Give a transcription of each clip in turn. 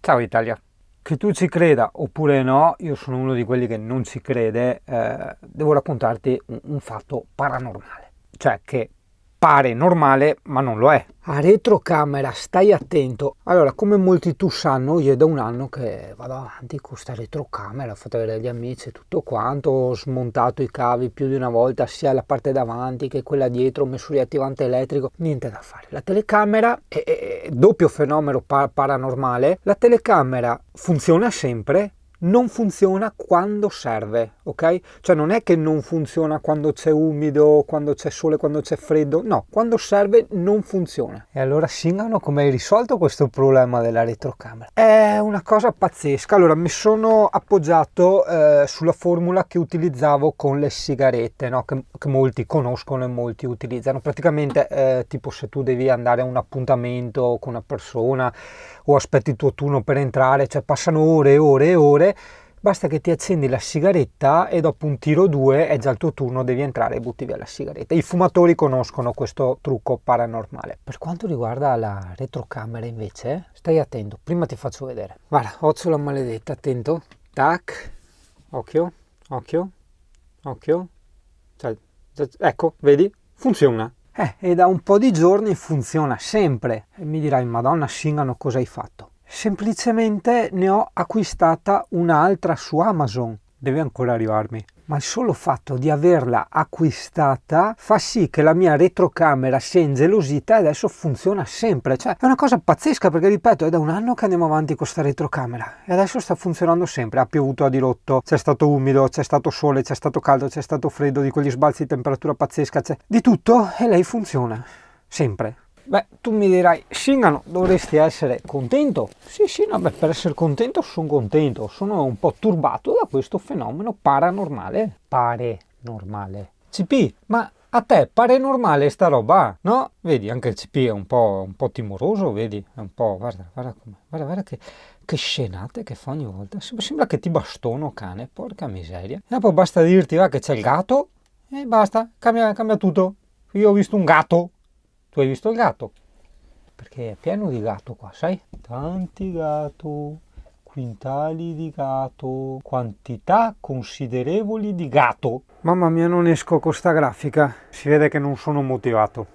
Ciao Italia, che tu ci creda oppure no, io sono uno di quelli che non ci crede, devo raccontarti un fatto paranormale, cioè che pare normale ma non lo è. A retrocamera, stai attento. Allora, come molti tu sanno, io è da un anno che vado avanti con questa retrocamera, ho fatto vedere agli amici tutto quanto, ho smontato i cavi più di una volta, sia la parte davanti che quella dietro, ho messo riattivante elettrico, niente da fare. La telecamera è doppio fenomeno paranormale, la telecamera funziona sempre, non funziona quando serve, ok? Cioè non è che non funziona quando c'è umido, quando c'è sole, quando c'è freddo, no, quando serve non funziona. E allora Singano, come hai risolto questo problema della retrocamera? È una cosa pazzesca. Allora mi sono appoggiato sulla formula che utilizzavo con le sigarette, no? Che molti conoscono e molti utilizzano. Praticamente tipo se tu devi andare a un appuntamento con una persona o aspetti il tuo turno per entrare, cioè passano ore e ore e ore, basta che ti accendi la sigaretta e dopo un tiro o due è già il tuo turno, devi entrare e butti via la sigaretta. I fumatori conoscono questo trucco paranormale. Per quanto riguarda la retrocamera invece, stai attento, prima ti faccio vedere. Guarda, la maledetta, attento, tac, occhio, occhio, occhio, cioè, ecco, vedi, funziona. E da un po' di giorni funziona sempre. E mi dirai, Madonna Singano, cosa hai fatto? Semplicemente ne ho acquistata un'altra su Amazon. Deve ancora arrivarmi. Ma il solo fatto di averla acquistata fa sì che la mia retrocamera sia ingelosita e adesso funziona sempre. Cioè, è una cosa pazzesca perché, ripeto, è da un anno che andiamo avanti con questa retrocamera e adesso sta funzionando sempre. Ha piovuto a dirotto, c'è stato umido, c'è stato sole, c'è stato caldo, c'è stato freddo, di quegli sbalzi di temperatura pazzesca, c'è di tutto e lei funziona. Sempre. Beh, tu mi dirai, Singano, dovresti essere contento? Sì, no, beh, per essere contento sono contento, sono un po' turbato da questo fenomeno paranormale. Pare normale. CP, ma a te pare normale sta roba? No? Vedi, anche il CP è un po' timoroso, vedi? È un po', guarda che scenate che fa ogni volta. Sembra che ti bastono, cane, porca miseria. E poi basta dirti, va, che c'è il gatto e basta, cambia tutto. Io ho visto un gatto. Tu hai visto il gatto? Perché è pieno di gatto qua, sai? Tanti gatto, quintali di gatto, quantità considerevoli di gatto. Mamma mia, non esco con sta grafica. Si vede che non sono motivato.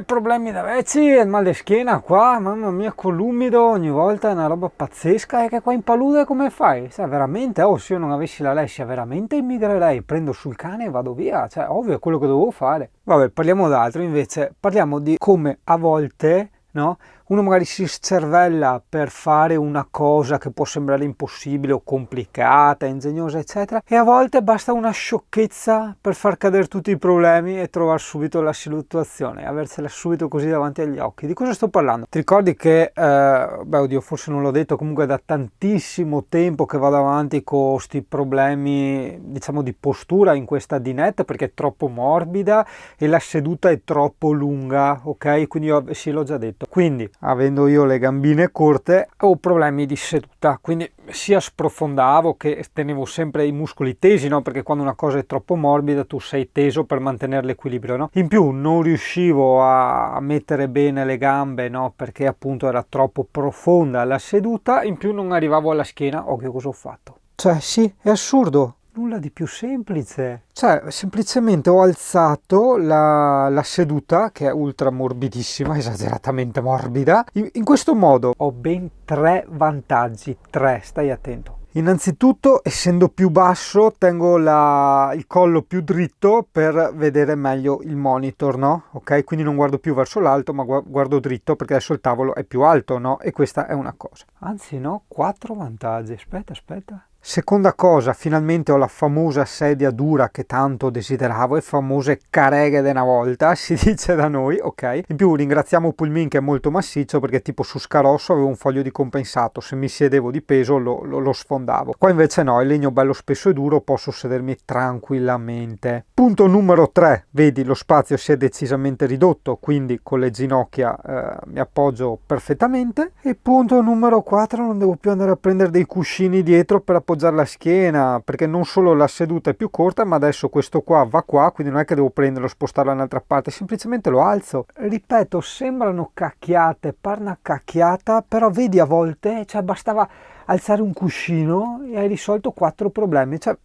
Problemi da vecchi, il mal di schiena qua, mamma mia, con l'umido ogni volta è una roba pazzesca. E che qua in palude come fai? Cioè, veramente, se io non avessi la lescia, veramente emigrerei, prendo sul cane e vado via. Cioè, ovvio, è quello che dovevo fare. Vabbè, parliamo d'altro, invece, parliamo di come a volte, no? Uno magari si scervella per fare una cosa che può sembrare impossibile o complicata, ingegnosa, eccetera, e a volte basta una sciocchezza per far cadere tutti i problemi e trovare subito la situazione, avercela subito così davanti agli occhi. Di cosa sto parlando? Ti ricordi che, forse non l'ho detto, comunque da tantissimo tempo che vado avanti con questi problemi, diciamo, di postura in questa dinette perché è troppo morbida e la seduta è troppo lunga, ok? Quindi sì, l'ho già detto. Quindi, avendo io le gambine corte, ho problemi di seduta, quindi sia sprofondavo che tenevo sempre i muscoli tesi, no? Perché quando una cosa è troppo morbida tu sei teso per mantenere l'equilibrio, no? In più non riuscivo a mettere bene le gambe, no? Perché appunto era troppo profonda la seduta, in più non arrivavo alla schiena. Che cosa ho fatto? Cioè sì, è assurdo. Nulla di più semplice. Cioè, semplicemente ho alzato la seduta, che è ultra morbidissima, esageratamente morbida. In questo modo ho ben 3 vantaggi. 3, stai attento. Innanzitutto, essendo più basso, tengo il collo più dritto per vedere meglio il monitor, no? Ok? Quindi non guardo più verso l'alto, ma guardo dritto perché adesso il tavolo è più alto, no? E questa è una cosa. Anzi, no, 4 vantaggi. Aspetta. Seconda cosa, finalmente ho la famosa sedia dura che tanto desideravo, e famose careghe di una volta, si dice da noi, ok? In più ringraziamo Pulmin che è molto massiccio perché tipo su Scarosso avevo un foglio di compensato, se mi siedevo di peso lo sfondavo. Qua invece no, il legno bello spesso e duro, posso sedermi tranquillamente. Punto numero 3, vedi lo spazio si è decisamente ridotto, quindi con le ginocchia mi appoggio perfettamente. E punto numero 4, non devo più andare a prendere dei cuscini dietro per appoggiare appoggiare la schiena, perché non solo la seduta è più corta, ma adesso questo qua va qua, quindi non è che devo prenderlo, spostarlo da un'altra parte, semplicemente lo alzo. Ripeto, sembrano cacchiate, par una cacchiata, però vedi a volte, cioè bastava alzare un cuscino e hai risolto 4 problemi, cioè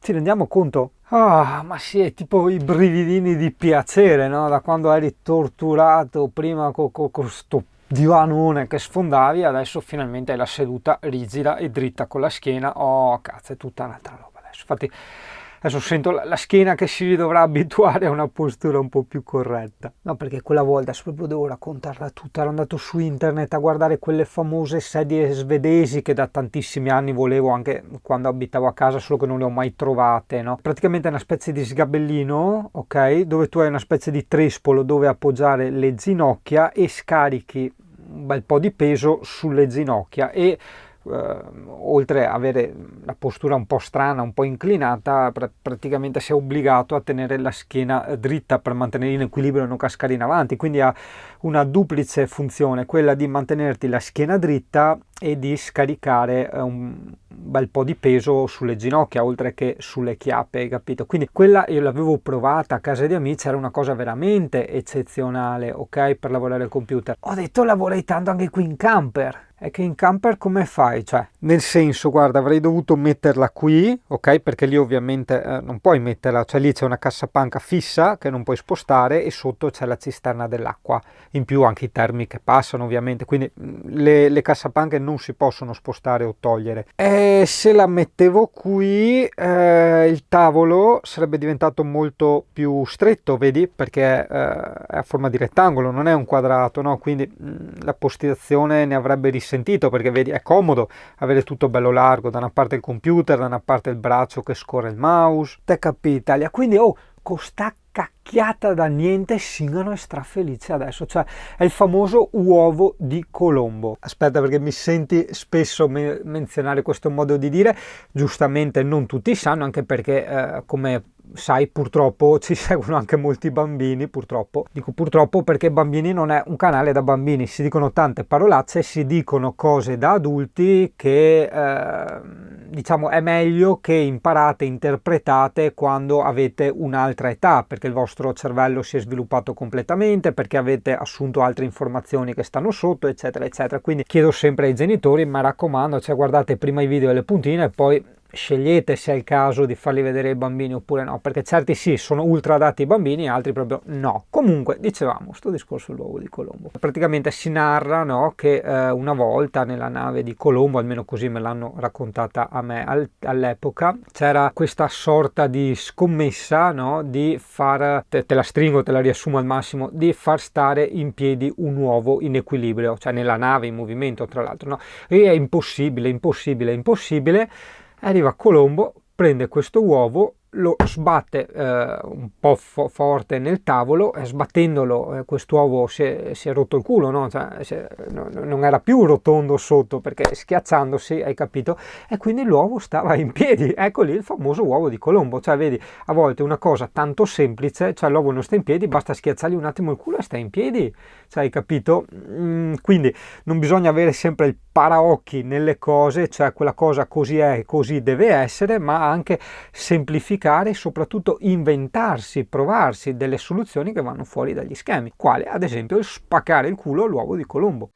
ci rendiamo conto? Ah, ma sì, è tipo i brividini di piacere, no? Da quando eri torturato prima con sto divanone che sfondavi, adesso finalmente hai la seduta rigida e dritta con la schiena. Oh, cazzo, è tutta un'altra roba adesso. Infatti, adesso sento la schiena che si dovrà abituare a una postura un po' più corretta. No, perché quella volta, adesso proprio devo raccontarla tutta, ero andato su internet a guardare quelle famose sedie svedesi che da tantissimi anni volevo anche quando abitavo a casa, solo che non le ho mai trovate, no? Praticamente è una specie di sgabellino, ok? Dove tu hai una specie di trespolo dove appoggiare le ginocchia e scarichi un bel po' di peso sulle ginocchia e oltre a avere la postura un po' strana, un po' inclinata, praticamente sei obbligato a tenere la schiena dritta per mantenere in equilibrio e non cascare in avanti, quindi ha una duplice funzione, quella di mantenerti la schiena dritta e di scaricare un bel po' di peso sulle ginocchia oltre che sulle chiappe, hai capito? Quindi quella io l'avevo provata a casa di amici, era una cosa veramente eccezionale, ok, per lavorare al computer. Ho detto la vorrei tanto anche qui in camper. È che in camper come fai? Cioè, nel senso, guarda, avrei dovuto metterla qui, ok? Perché lì ovviamente non puoi metterla, cioè lì c'è una cassapanca fissa che non puoi spostare e sotto c'è la cisterna dell'acqua. In più anche i termi che passano ovviamente, quindi le cassapanche non si possono spostare o togliere. E se la mettevo qui, il tavolo sarebbe diventato molto più stretto, vedi? Perché è a forma di rettangolo, non è un quadrato, no? Quindi la postazione ne avrebbe risentito, perché vedi è comodo avere tutto bello largo, da una parte il computer, da una parte il braccio che scorre il mouse, te capita? Quindi con sta cacchiata da niente Singano è strafelice adesso, cioè è il famoso uovo di Colombo. Aspetta, perché mi senti spesso menzionare questo modo di dire, giustamente non tutti sanno, anche perché come sai purtroppo ci seguono anche molti bambini, purtroppo dico purtroppo perché Bambini non è un canale da bambini, si dicono tante parolacce, si dicono cose da adulti che diciamo è meglio che imparate, interpretate quando avete un'altra età, perché il vostro cervello si è sviluppato completamente, perché avete assunto altre informazioni che stanno sotto, eccetera eccetera. Quindi chiedo sempre ai genitori, mi raccomando, cioè guardate prima i video e le puntine e poi scegliete se è il caso di farli vedere ai bambini oppure no, perché certi sì sono ultra adatti ai bambini, altri proprio no. Comunque dicevamo sto discorso dell'uovo di Colombo, praticamente si narra, no, che una volta nella nave di Colombo, almeno così me l'hanno raccontata a me all'epoca, c'era questa sorta di scommessa, no, di far, te la stringo, te la riassumo al massimo, di far stare in piedi un uovo in equilibrio, cioè nella nave in movimento tra l'altro, no, e è impossibile. Arriva Colombo, prende questo uovo, lo sbatte un po' forte nel tavolo e sbattendolo quest'uovo si è rotto il culo, no? Cioè, non era più rotondo sotto perché schiacciandosi, hai capito? E quindi l'uovo stava in piedi, ecco lì il famoso uovo di Colombo, cioè vedi, a volte una cosa tanto semplice, cioè l'uovo non sta in piedi, basta schiacciargli un attimo il culo e sta in piedi, cioè hai capito? Quindi non bisogna avere sempre il paraocchi nelle cose, cioè quella cosa così è, così deve essere, ma anche semplificare e soprattutto inventarsi, provarsi delle soluzioni che vanno fuori dagli schemi, quale ad esempio il spaccare il culo all'uovo di Colombo.